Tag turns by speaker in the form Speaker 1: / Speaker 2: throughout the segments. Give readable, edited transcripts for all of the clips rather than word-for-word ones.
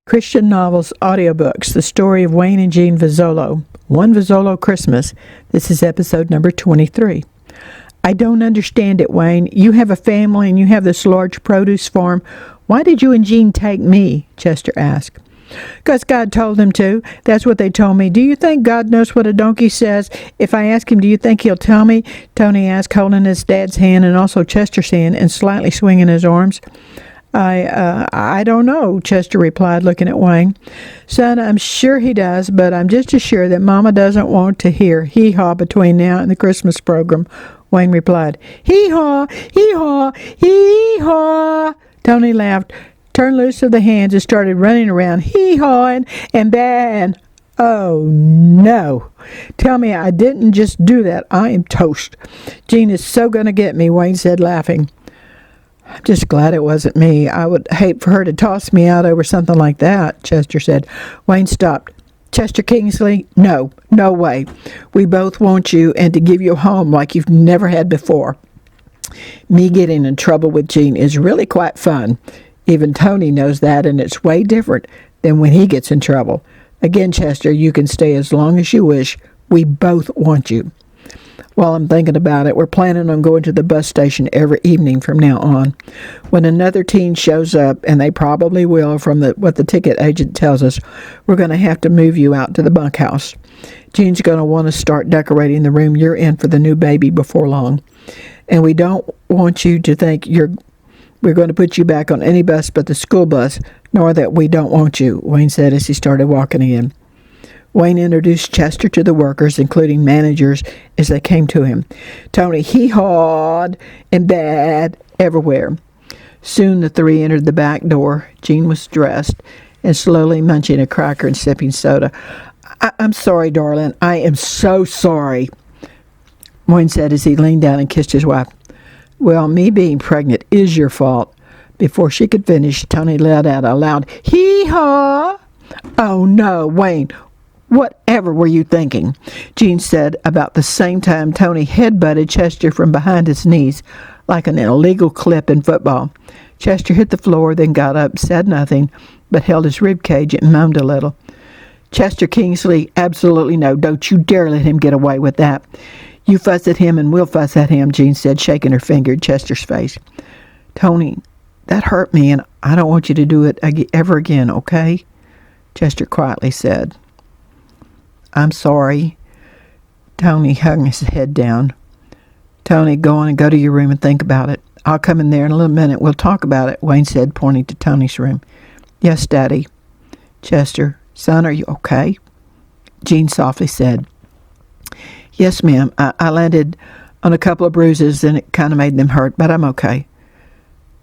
Speaker 1: Christian Novels Audiobooks, the story of Wayne and Jean Vozzolo, One Vozzolo Christmas. This is episode number 23. I don't understand it, Wayne. You have a family and you have this large produce farm. Why did you and Jean take me? Chester asked. Because God told him to. That's what they told me. Do you think God knows what a donkey says? If I ask him, do you think he'll tell me? Tony asked, holding his dad's hand and also Chester's hand and slightly swinging his arms. I don't know, Chester replied, looking at Wayne. Son, I'm sure he does, but I'm just as sure that Mama doesn't want to hear hee-haw between now and the Christmas program, Wayne replied. Hee-haw, hee-haw, hee-haw. Tony laughed, turned loose of the hands, and started running around, hee-hawing and baaing. Oh, no. Tell me I didn't just do that. I am toast. Jean is so going to get me, Wayne said, laughing. I'm just glad it wasn't me. I would hate for her to toss me out over something like that, Chester said. Wayne stopped. Chester Kingsley, no way. We both want you and to give you a home like you've never had before. Me getting in trouble with Jean is really quite fun. Even Tony knows that, and it's way different than when he gets in trouble. Again, Chester, you can stay as long as you wish. We both want you. While I'm thinking about it, we're planning on going to the bus station every evening from now on. When another teen shows up, and they probably will from what the ticket agent tells us, we're going to have to move you out to the bunkhouse. Jean's going to want to start decorating the room you're in for the new baby before long. And we don't want you to think we're going to put you back on any bus but the school bus, nor that we don't want you, Wayne said as he started walking in. Wayne introduced Chester to the workers, including managers, as they came to him. Tony hee-hawed and baaed everywhere. Soon the three entered the back door. Jean was dressed and slowly munching a cracker and sipping soda. I'm sorry, darling. I am so sorry, Wayne said as he leaned down and kissed his wife. Well, me being pregnant is your fault. Before she could finish, Tony let out a loud hee-haw. Oh, no, Wayne. Whatever were you thinking? Jean said about the same time Tony headbutted Chester from behind his knees like an illegal clip in football. Chester hit the floor, then got up, said nothing, but held his rib cage and moaned a little. Chester Kingsley, absolutely no. Don't you dare let him get away with that. You fuss at him and we'll fuss at him, Jean said, shaking her finger at Chester's face. Tony, that hurt me, and I don't want you to do it ever again, okay? Chester quietly said. I'm sorry. Tony hung his head down. Tony, go on and go to your room and think about it. I'll come in there in a little minute. We'll talk about it, Wayne said, pointing to Tony's room. Yes, Daddy. Chester, son, are you okay? Jean softly said. Yes, ma'am. I landed on a couple of bruises and it kind of made them hurt, but I'm okay.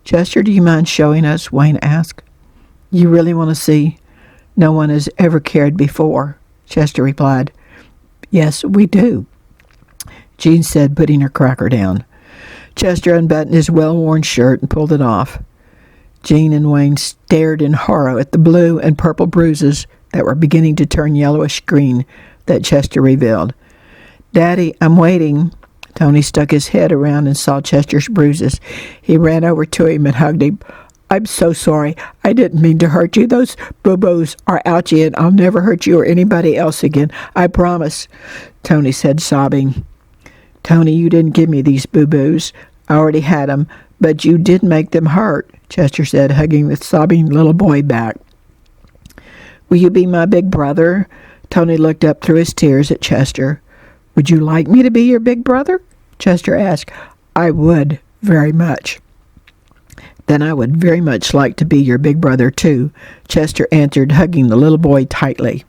Speaker 1: Chester, do you mind showing us? Wayne asked. You really want to see? No one has ever cared before, Chester replied. Yes, we do, Jean said, putting her cracker down. Chester unbuttoned his well-worn shirt and pulled it off. Jean and Wayne stared in horror at the blue and purple bruises that were beginning to turn yellowish green that Chester revealed. Daddy, I'm waiting. Tony stuck his head around and saw Chester's bruises. He ran over to him and hugged him. I'm so sorry. I didn't mean to hurt you. Those boo-boos are ouchy, and I'll never hurt you or anybody else again. I promise, Tony said, sobbing. Tony, you didn't give me these boo-boos. I already had them, but you did make them hurt, Chester said, hugging the sobbing little boy back. Will you be my big brother? Tony looked up through his tears at Chester. Would you like me to be your big brother? Chester asked. I would, very much. Then I would very much like to be your big brother, too, Chester answered, hugging the little boy tightly.